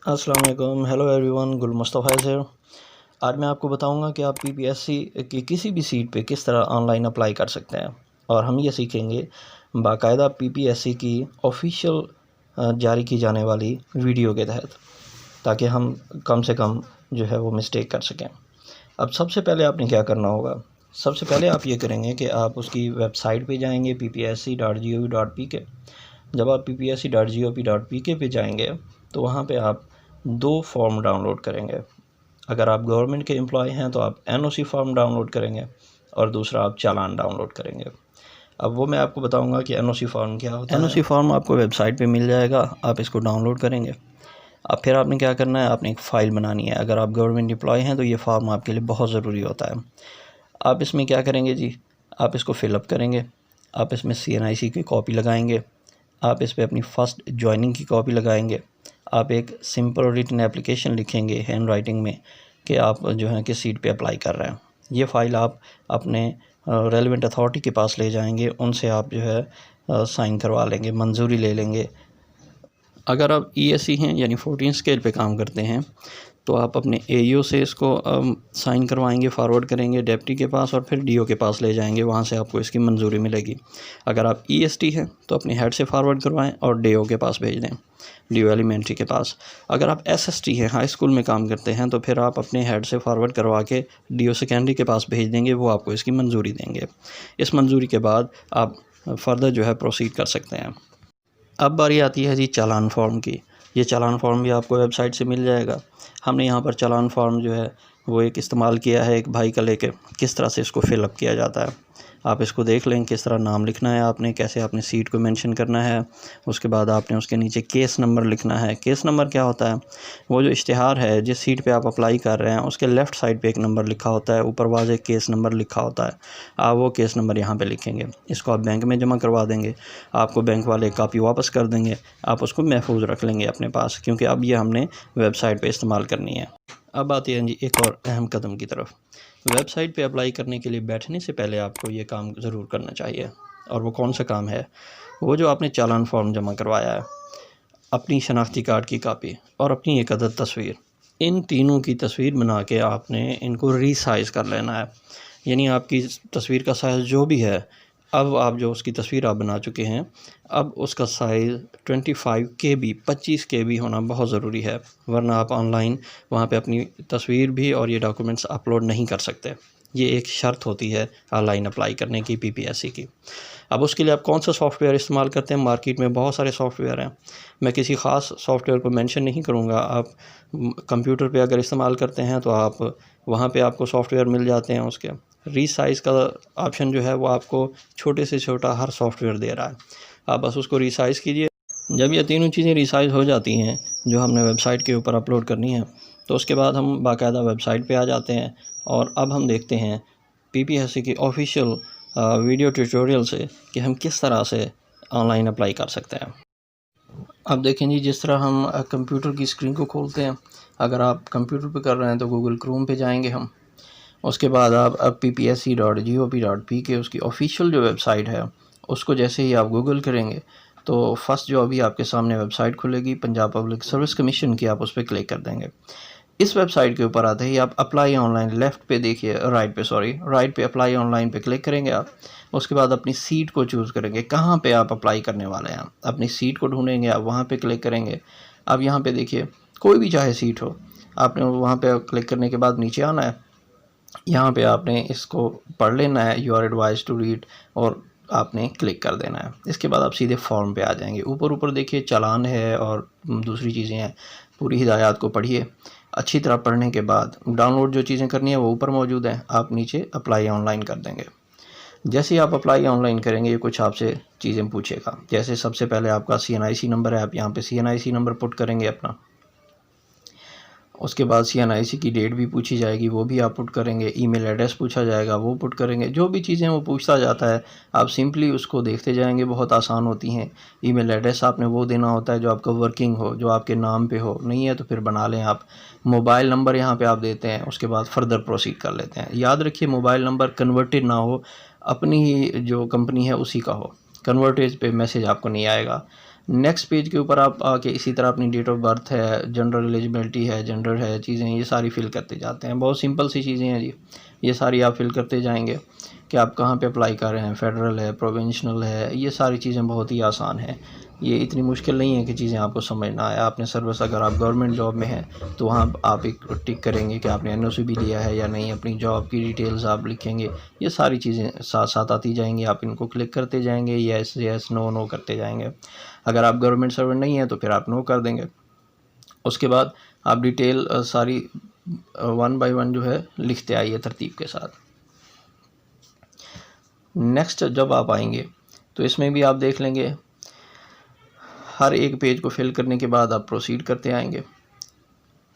अस्सलाम वालेकुम, hello everyone, गुल मुस्तफ़ा है। आज मैं आपको बताऊंगा कि आप पीपीएससी की किसी भी सीट पे किस तरह ऑनलाइन अप्लाई कर सकते हैं। और हम ये सीखेंगे बाकायदा पीपीएससी की ऑफिशियल जारी की जाने वाली वीडियो के तहत, ताकि हम कम से कम जो है वो मिस्टेक कर सकें। अब सबसे पहले आपने क्या करना होगा, सबसे पहले आप ये करेंगे कि आप उसकी वेबसाइट पे जाएंगे ppsc.gov.pk। जब आप ppsc.gov.pk पे जाएंगे तो वहाँ पे आप दो फॉर्म डाउनलोड करेंगे। अगर आप गवर्नमेंट के एम्प्लॉय हैं तो आप एनओसी फॉर्म डाउनलोड करेंगे और दूसरा आप चालान डाउनलोड करेंगे। अब वो मैं आपको बताऊंगा कि एनओसी फॉर्म क्या होता है। एनओसी फॉर्म आपको वेबसाइट पे मिल जाएगा, आप इसको डाउनलोड करेंगे। अब फिर आपने क्या करना है, आपने एक फ़ाइल बनानी है। अगर आप गवर्नमेंट एम्प्लॉय हैं तो ये फॉर्म आपके लिए बहुत ज़रूरी होता है। आप इसमें क्या करेंगे जी, आप इसको फिलअप करेंगे, आप इसमें CNIC की कॉपी लगाएंगे, आप इस पर अपनी फ़र्स्ट ज्वाइनिंग की कॉपी लगाएंगे, आप एक सिंपल रिटन एप्लीकेशन लिखेंगे हैंड राइटिंग में कि आप जो है कि सीट पे अप्लाई कर रहे हैं। ये फ़ाइल आप अपने रेलिवेंट अथॉरिटी के पास ले जाएंगे, उनसे आप जो है साइन करवा लेंगे, मंजूरी ले लेंगे। अगर आप ESE हैं यानी 14 स्केल पे काम करते हैं तो आप अपने AEO से इसको साइन करवाएंगे, फॉरवर्ड करेंगे डिप्टी के पास और फिर DO के पास ले जाएंगे, वहाँ से आपको इसकी मंजूरी मिलेगी। अगर आप EST हैं तो अपने हेड से फॉरवर्ड करवाएं और DO के पास भेज दें, DO एलिमेंट्री के पास। अगर आप SST हैं, हाई स्कूल में काम करते हैं, तो फिर आप अपने हेड से फॉरवर्ड करवा के DO सेकेंडरी के पास भेज देंगे, वो आपको इसकी मंजूरी देंगे। इस मंजूरी के बाद आप फर्दर जो है प्रोसीड कर सकते हैं। अब बारी आती है जी चालान फॉर्म की। ये चालान फॉर्म भी आपको वेबसाइट से मिल जाएगा। हमने यहाँ पर चालान फॉर्म जो है वो एक इस्तेमाल किया है एक भाई का लेके, किस तरह से इसको फिलअप किया जाता है। आप इसको देख लें, किस तरह नाम लिखना है आपने, कैसे आपने सीट को मेंशन करना है। उसके बाद आपने उसके नीचे केस नंबर लिखना है। केस नंबर क्या होता है, वो जो इश्तिहार है जिस सीट पे आप अप्लाई कर रहे हैं उसके लेफ़्ट साइड पे एक नंबर लिखा होता है, ऊपर वाज़ेह केस नंबर लिखा होता है। आप वो केस नंबर यहाँ पे लिखेंगे, इसको आप बैंक में जमा करवा देंगे, आपको बैंक वाले कापी वापस कर देंगे, आप उसको महफूज रख लेंगे अपने पास, क्योंकि अब ये हमने वेबसाइट पे इस्तेमाल करनी है। अब आते हैं जी एक और अहम कदम की तरफ। वेबसाइट पे अप्लाई करने के लिए बैठने से पहले आपको ये काम ज़रूर करना चाहिए। और वो कौन सा काम है, वो जो आपने चालान फॉर्म जमा करवाया है, अपनी शनाख्ती कार्ड की कापी और अपनी एक अदद तस्वीर, इन तीनों की तस्वीर बना के आपने इनको रीसाइज़ कर लेना है। यानी आपकी तस्वीर का साइज़ जो भी है, अब आप जो उसकी तस्वीर आप बना चुके हैं, अब उसका साइज़ 25 KB 25 KB होना बहुत ज़रूरी है, वरना आप ऑनलाइन वहाँ पे अपनी तस्वीर भी और ये डॉक्यूमेंट्स अपलोड नहीं कर सकते। ये एक शर्त होती है ऑनलाइन अप्लाई करने की पीपीएससी की। अब उसके लिए आप कौन सा सॉफ्टवेयर इस्तेमाल करते हैं, मार्केट में बहुत सारे सॉफ्टवेयर हैं, मैं किसी ख़ास सॉफ्टवेयर को मेंशन नहीं करूँगा। आप कंप्यूटर पे अगर इस्तेमाल करते हैं तो आप वहाँ पे आपको सॉफ्टवेयर मिल जाते हैं। उसके रीसाइज़ का ऑप्शन जो है वो आपको छोटे से छोटा हर सॉफ्टवेयर दे रहा है, आप बस उसको रीसाइज़ कीजिए। जब ये तीनों चीज़ें रीसाइज़ हो जाती हैं जो हमने वेबसाइट के ऊपर अपलोड करनी है, तो उसके बाद हम बाकायदा वेबसाइट पे आ जाते हैं और अब हम देखते हैं पीपीएससी की ऑफिशियल वीडियो ट्यूटोरियल से कि हम किस तरह से ऑनलाइन अप्लाई कर सकते हैं। अब देखें जी, जिस तरह हम कंप्यूटर की स्क्रीन को खोलते हैं, अगर आप कंप्यूटर पे कर रहे हैं तो गूगल क्रोम पे जाएंगे हम। उसके बाद आप अब ppsc.gov.pk उसकी ऑफिशियल जो वेबसाइट है उसको जैसे ही आप गूगल करेंगे तो फर्स्ट जो अभी आपके सामने वेबसाइट खुलेगी पंजाब पब्लिक सर्विस कमीशन की, आप उस पर क्लिक कर देंगे। इस वेबसाइट के ऊपर आते ही आप अप्लाई ऑनलाइन लेफ़्ट पे देखिए, राइट पे अप्लाई ऑनलाइन पे क्लिक करेंगे आप। उसके बाद अपनी सीट को चूज़ करेंगे, कहाँ पे आप अप्लाई करने वाले हैं, अपनी सीट को ढूंढेंगे, आप वहाँ पे क्लिक करेंगे। अब यहाँ पे देखिए कोई भी चाहे सीट हो, आपने वहाँ पे क्लिक करने के बाद नीचे आना है, यहाँ पे आपने इसको पढ़ लेना है, you are advise to read, और आपने क्लिक कर देना है। इसके बाद आप सीधे फॉर्म पे आ जाएंगे। ऊपर देखिए चालान है और दूसरी चीज़ें हैं, पूरी हिदायत को पढ़िए अच्छी तरह। पढ़ने के बाद डाउनलोड जो चीज़ें करनी है वो ऊपर मौजूद है, आप नीचे अप्लाई ऑनलाइन कर देंगे। जैसे ही आप अप्लाई ऑनलाइन करेंगे ये कुछ आपसे चीज़ें पूछेगा, जैसे सबसे पहले आपका CNIC नंबर है, आप यहाँ पे CNIC नंबर पुट करेंगे अपना। उसके बाद CNIC की डेट भी पूछी जाएगी, वो भी आप पुट करेंगे। ईमेल एड्रेस पूछा जाएगा, वो पुट करेंगे। जो भी चीज़ें वो पूछता जाता है आप सिंपली उसको देखते जाएंगे, बहुत आसान होती हैं। ईमेल एड्रेस आपने वो देना होता है जो आपका वर्किंग हो, जो आपके नाम पे हो, नहीं है तो फिर बना लें आप। मोबाइल नंबर यहाँ पे आप देते हैं, उसके बाद फर्दर प्रोसीड कर लेते हैं। याद रखिए मोबाइल नंबर कन्वर्टेड ना हो, अपनी ही जो कंपनी है उसी का हो, कन्वर्टेज पे मैसेज आपको नहीं आएगा। नेक्स्ट पेज के ऊपर आप आके इसी तरह अपनी डेट ऑफ बर्थ है, जनरल एलिजिबिलिटी है, जेंडर है, चीज़ें ये सारी फिल करते जाते हैं। बहुत सिंपल सी चीज़ें हैं जी, ये सारी आप फिल करते जाएंगे कि आप कहाँ पे अप्लाई कर रहे हैं, फेडरल है, प्रोविंशनल है, ये सारी चीज़ें बहुत ही आसान है। ये इतनी मुश्किल नहीं है कि चीज़ें आपको समझ ना आए। आपने सर्विस अगर आप गवर्नमेंट जॉब में हैं तो वहाँ आप एक टिक करेंगे कि आपने एनओसी भी लिया है या नहीं, अपनी जॉब की डिटेल्स आप लिखेंगे, ये सारी चीज़ें साथ साथ आती जाएंगी, आप इनको क्लिक करते जाएंगे, येस येस नो नो करते जाएंगे। अगर आप गवर्नमेंट सर्वेंट नहीं हैं तो फिर आप नो कर देंगे। उसके बाद आप डिटेल सारी 1 बाय 1 जो है लिखते आइए तरतीब के साथ। नेक्स्ट जब आप आएंगे तो इसमें भी आप देख लेंगे, हर एक पेज को फिल करने के बाद आप प्रोसीड करते आएंगे।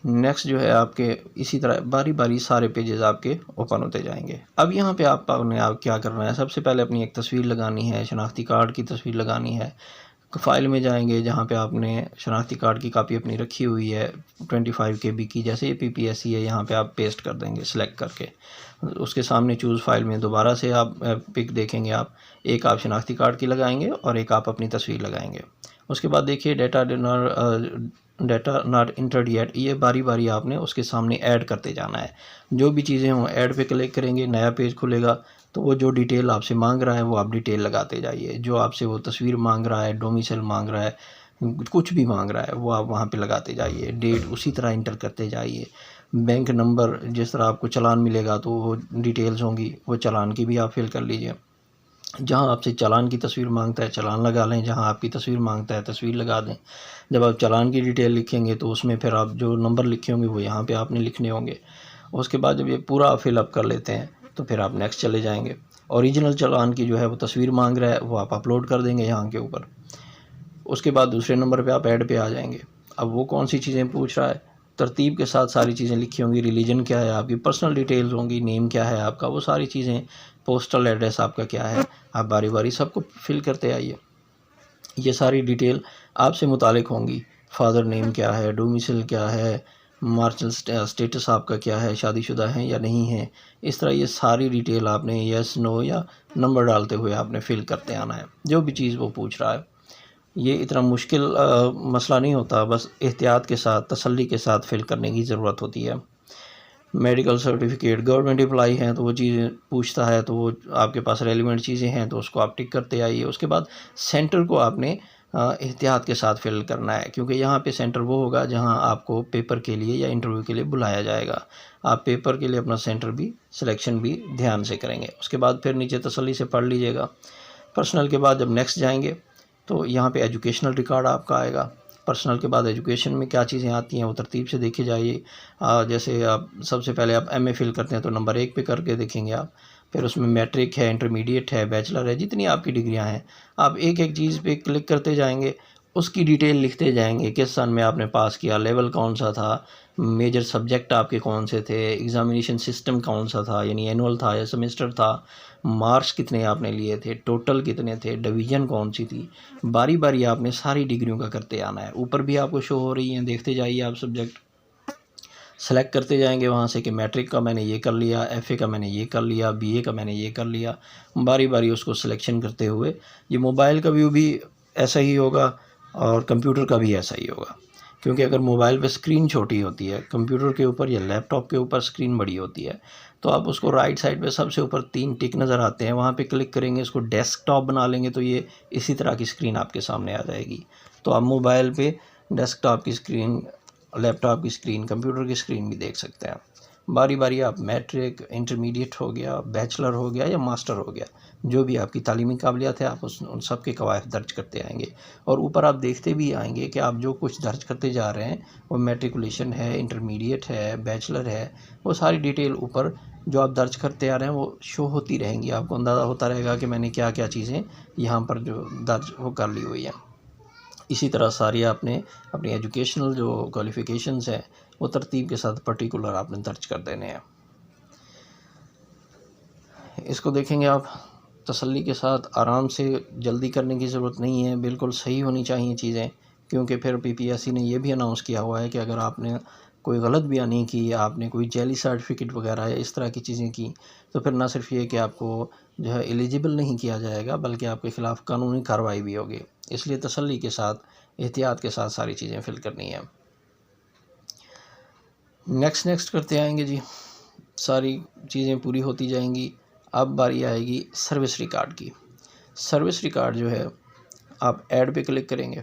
नेक्स्ट जो है आपके इसी तरह बारी बारी सारे पेजेस आपके ओपन होते जाएंगे। अब यहाँ पे आपने क्या करना है, सबसे पहले अपनी एक तस्वीर लगानी है, शनाख्ती कार्ड की तस्वीर लगानी है। फ़ाइल में जाएंगे जहाँ पे आपने शनाख्ती कार्ड की कापी अपनी रखी हुई है 25 KB की, जैसे ये PPSC है, यहाँ पे आप पेस्ट कर देंगे सिलेक्ट करके। उसके सामने चूज़ फाइल में दोबारा से आप पिक देखेंगे, आप एक आप शनाख्ती कार्ड की लगाएंगे और एक आप अपनी तस्वीर लगाएंगे। उसके बाद देखिए डेटा नॉट इंटर्ड येट, ये बारी बारी आपने उसके सामने ऐड करते जाना है। जो भी चीज़ें हों ऐड पे क्लिक करेंगे, नया पेज खुलेगा तो वो जो डिटेल आपसे मांग रहा है वो आप डिटेल लगाते जाइए। जो आपसे वो तस्वीर मांग रहा है, डोमिसाइल मांग रहा है, कुछ भी मांग रहा है वो आप वहाँ पे लगाते जाइए। डेट उसी तरह इंटर करते जाइए। बैंक नंबर, जिस तरह आपको चालान मिलेगा तो वो डिटेल्स होंगी, वो चालान की भी आप फिल कर लीजिए। जहाँ आपसे चालान की तस्वीर मांगता है चालान लगा लें, जहाँ आपकी तस्वीर मांगता है तस्वीर लगा दें। जब आप चालान की डिटेल लिखेंगे तो उसमें फिर आप जो नंबर लिखे होंगे वो यहाँ पे आपने लिखने होंगे। उसके बाद जब ये पूरा आप फिलअप कर लेते हैं तो फिर आप नेक्स्ट चले जाएंगे। ओरिजिनल चालान की जो है वो तस्वीर मांग रहा है वो आप अपलोड कर देंगे यहाँ के ऊपर। उसके बाद दूसरे नंबर पे आप ऐड पे आ जाएंगे। अब वो कौन सी चीज़ें पूछ रहा है, तरतीब के साथ सारी चीज़ें लिखी होंगी, रिलीजन क्या है आपकी, पर्सनल डिटेल्स होंगी, नेम क्या है आपका, वो सारी चीज़ें, पोस्टल एड्रेस आपका क्या है, आप बारी बारी सबको फिल करते आइए। ये सारी डिटेल आपसे मुतालिक होंगी, फादर नेम क्या है, डोमिसाइल क्या है, मार्शल स्टेटस आपका क्या है, शादीशुदा हैं या नहीं है। इस तरह ये सारी डिटेल आपने यस नो या नंबर डालते हुए आपने फिल करते आना है, जो भी चीज़ वो पूछ रहा है। ये इतना मुश्किल मसला नहीं होता, बस एहतियात के साथ तसल्ली के साथ फिल करने की ज़रूरत होती है। मेडिकल सर्टिफिकेट, गवर्नमेंट एम्प्लॉई हैं तो वो चीज़ें पूछता है, तो वो आपके पास रेलिवेंट चीज़ें हैं तो उसको आप टिक करते आइए। उसके बाद सेंटर को आपने एहतियात के साथ फिल करना है, क्योंकि यहाँ पे सेंटर वो होगा जहाँ आपको पेपर के लिए या इंटरव्यू के लिए बुलाया जाएगा। आप पेपर के लिए अपना सेंटर भी सिलेक्शन भी ध्यान से करेंगे। उसके बाद फिर नीचे तसल्ली से पढ़ लीजिएगा। पर्सनल के बाद जब नेक्स्ट जाएंगे तो यहाँ पे एजुकेशनल रिकॉर्ड आपका आएगा। पर्सनल के बाद एजुकेशन में क्या चीज़ें आती हैं वो तरतीब से देखे जाइए। जैसे आप सबसे पहले आप MA फिल करते हैं तो नंबर 1 पे करके देखेंगे आप। फिर उसमें मैट्रिक है, इंटरमीडिएट है, बैचलर है, जितनी आपकी डिग्रियां हैं आप एक एक चीज़ पे क्लिक करते जाएंगे, उसकी डिटेल लिखते जाएंगे। किस सन में आपने पास किया, लेवल कौन सा था, मेजर सब्जेक्ट आपके कौन से थे, एग्ज़ामिनेशन सिस्टम कौन सा था, यानी एनुअल था या सेमेस्टर था, मार्क्स कितने आपने लिए थे, टोटल कितने थे, डिवीज़न कौन सी थी। बारी बारी आपने सारी डिग्रियों का करते आना है। ऊपर भी आपको शो हो रही हैं, देखते जाइए आप सब्जेक्ट सेलेक्ट करते जाएंगे वहाँ से कि मैट्रिक का मैंने ये कर लिया, FA का मैंने ये कर लिया, BA का मैंने ये कर लिया। बारी बारी उसको सिलेक्शन करते हुए, ये मोबाइल का व्यू भी ऐसा ही होगा और कंप्यूटर का भी ऐसा ही होगा, क्योंकि अगर मोबाइल पे स्क्रीन छोटी होती है, कंप्यूटर के ऊपर या लैपटॉप के ऊपर स्क्रीन बड़ी होती है, तो आप उसको राइट साइड पे सबसे ऊपर 3 टिक नज़र आते हैं, वहाँ पे क्लिक करेंगे, इसको डेस्कटॉप बना लेंगे तो ये इसी तरह की स्क्रीन आपके सामने आ जाएगी। तो आप मोबाइल पे डेस्कटॉप की स्क्रीन, लैपटॉप की स्क्रीन, कंप्यूटर की स्क्रीन भी देख सकते हैं। बारी बारी आप मैट्रिक, इंटरमीडिएट हो गया, बैचलर हो गया या मास्टर हो गया, जो भी आपकी तालीमी काबिलियत है आप उन सब के कवायद दर्ज करते आएंगे। और ऊपर आप देखते भी आएंगे कि आप जो कुछ दर्ज करते जा रहे हैं वो मैट्रिकुलेशन है, इंटरमीडिएट है, बैचलर है, वो सारी डिटेल ऊपर जो आप दर्ज करते आ रहे हैं वो शो होती रहेंगी। आपको अंदाज़ा होता रहेगा कि मैंने क्या क्या चीज़ें यहाँ पर जो दर्ज वो कर ली हुई हैं। इसी तरह सारी आपने अपनी एजुकेशनल जो क्वालिफ़िकेशंस हैं वो तरतीब के साथ पर्टिकुलर आपने दर्ज कर देने हैं। इसको देखेंगे आप तसल्ली के साथ, आराम से, जल्दी करने की ज़रूरत नहीं है, बिल्कुल सही होनी चाहिए चीज़ें, क्योंकि फिर PPSC ने ये भी अनाउंस किया हुआ है कि अगर आपने कोई गलत बयानी की, आपने कोई जैली सर्टिफिकेट वगैरह या इस तरह की चीज़ें की, तो फिर ना सिर्फ ये कि आपको जो है एलिजिबल नहीं किया जाएगा, बल्कि आपके ख़िलाफ़ कानूनी कार्रवाई भी होगी। इसलिए तसल्ली के साथ, एहतियात के साथ सारी चीज़ें फिल करनी है। नेक्स्ट करते आएंगे जी, सारी चीज़ें पूरी होती जाएंगी। अब बारी आएगी सर्विस रिकॉर्ड की। सर्विस रिकॉर्ड जो है, आप ऐड पे क्लिक करेंगे,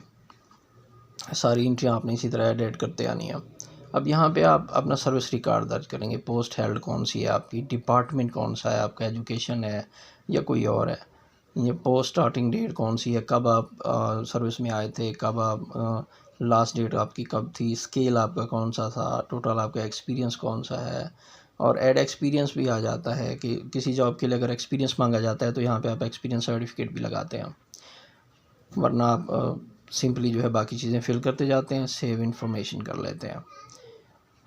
सारी एंट्रियाँ आपने इसी तरह ऐड करते आनी है। अब यहाँ पे आप अपना सर्विस रिकॉर्ड दर्ज करेंगे, पोस्ट हेल्ड कौन सी है आपकी, डिपार्टमेंट कौन सा है आपका, एजुकेशन है या कोई और है, ये पोस्ट स्टार्टिंग डेट कौन सी है, कब आप सर्विस में आए थे, कब आप लास्ट डेट आपकी कब थी, स्केल आपका कौन सा था, टोटल आपका एक्सपीरियंस कौन सा है। और ऐड एक्सपीरियंस भी आ जाता है कि किसी जॉब के लिए अगर एक्सपीरियंस मांगा जाता है तो यहाँ पे आप एक्सपीरियंस सर्टिफिकेट भी लगाते हैं, वरना आप सिंपली जो है बाकी चीज़ें फिल करते जाते हैं, सेव इन्फॉर्मेशन कर लेते हैं।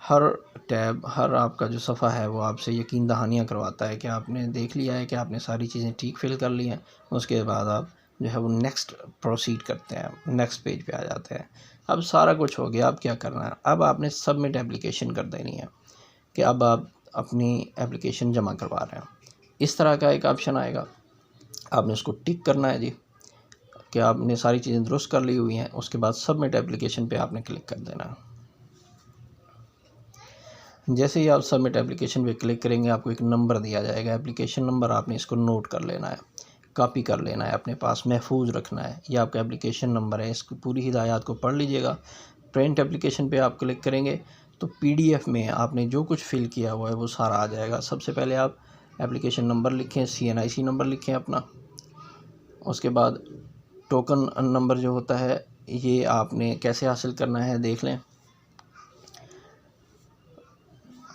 हर टैब, हर आपका जो सफ़ा है वो आपसे यकीन दहानियाँ करवाता है कि आपने देख लिया है कि आपने सारी चीज़ें ठीक फिल कर ली हैं। उसके बाद आप जो है वो नेक्स्ट प्रोसीड करते हैं, नेक्स्ट पेज पे आ जाते हैं। अब सारा कुछ हो गया, अब क्या करना है, अब आपने सबमिट एप्लीकेशन कर देनी है कि अब आप अपनी एप्लीकेशन जमा करवा रहे हैं। इस तरह का एक ऑप्शन आएगा, आपने उसको टिक करना है जी कि आपने सारी चीज़ें दुरुस्त कर ली हुई हैं। उसके बाद सबमिट एप्लीकेशन पे आपने क्लिक कर देना है। जैसे ही आप सबमिट एप्लीकेशन पे क्लिक करेंगे, आपको एक नंबर दिया जाएगा, एप्लीकेशन नंबर, आपने इसको नोट कर लेना है, कॉपी कर लेना है, अपने पास महफूज रखना है। ये आपका एप्लीकेशन नंबर है, इसकी पूरी हिदायत को पढ़ लीजिएगा। प्रिंट एप्लीकेशन पे आप क्लिक करेंगे तो PDF में आपने जो कुछ फिल किया हुआ है वो सारा आ जाएगा। सबसे पहले आप एप्लीकेशन नंबर लिखें, CNIC नंबर लिखें अपना। उसके बाद टोकन नंबर जो होता है, ये आपने कैसे हासिल करना है देख लें।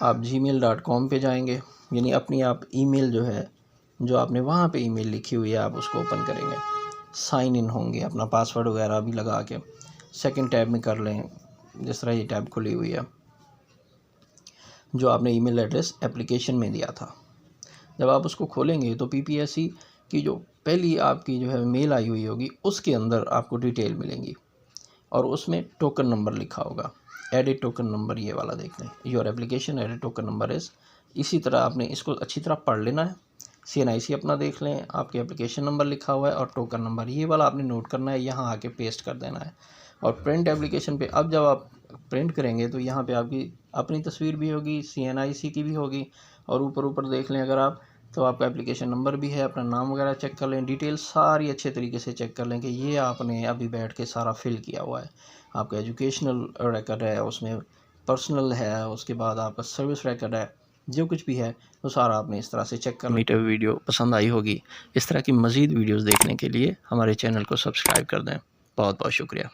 आप gmail.com पे जाएंगे, यानी अपनी आप ईमेल जो है, जो आपने वहाँ पे ईमेल लिखी हुई है, आप उसको ओपन करेंगे, साइन इन होंगे, अपना पासवर्ड वगैरह भी लगा के सेकंड टैब में कर लें, जिस तरह ये टैब खुली हुई है, जो आपने ईमेल एड्रेस एप्लीकेशन में दिया था। जब आप उसको खोलेंगे तो PPSC की जो पहली आपकी जो है मेल आई हुई होगी, उसके अंदर आपको डिटेल मिलेंगी और उसमें टोकन नंबर लिखा होगा, एडिट टोकन नंबर, ये वाला देख लें, your application edit token number is. इसी तरह आपने इसको अच्छी तरह पढ़ लेना है। CNIC अपना देख लें, आपके एप्लीकेशन नंबर लिखा हुआ है और टोकन नंबर, ये वाला आपने नोट करना है, यहाँ आके पेस्ट कर देना है। और प्रिंट एप्लीकेशन पे अब जब आप प्रिंट करेंगे तो यहाँ पे आपकी अपनी तस्वीर भी होगी, CNIC की भी होगी, और ऊपर देख लें अगर आप, तो आपका एप्लीकेशन नंबर भी है, अपना नाम वगैरह चेक कर लें, डिटेल सारी अच्छे तरीके से चेक कर लें कि ये आपने अभी बैठ के सारा फिल किया हुआ है। आपका एजुकेशनल रिकॉर्ड है, उसमें पर्सनल है, उसके बाद आपका सर्विस रिकॉर्ड है, जो कुछ भी है वो सारा आपने इस तरह से चेक कर लें। वीडियो पसंद आई होगी। इस तरह की मज़ीद वीडियोज़ देखने के लिए हमारे चैनल को सब्सक्राइब कर दें। बहुत बहुत शुक्रिया।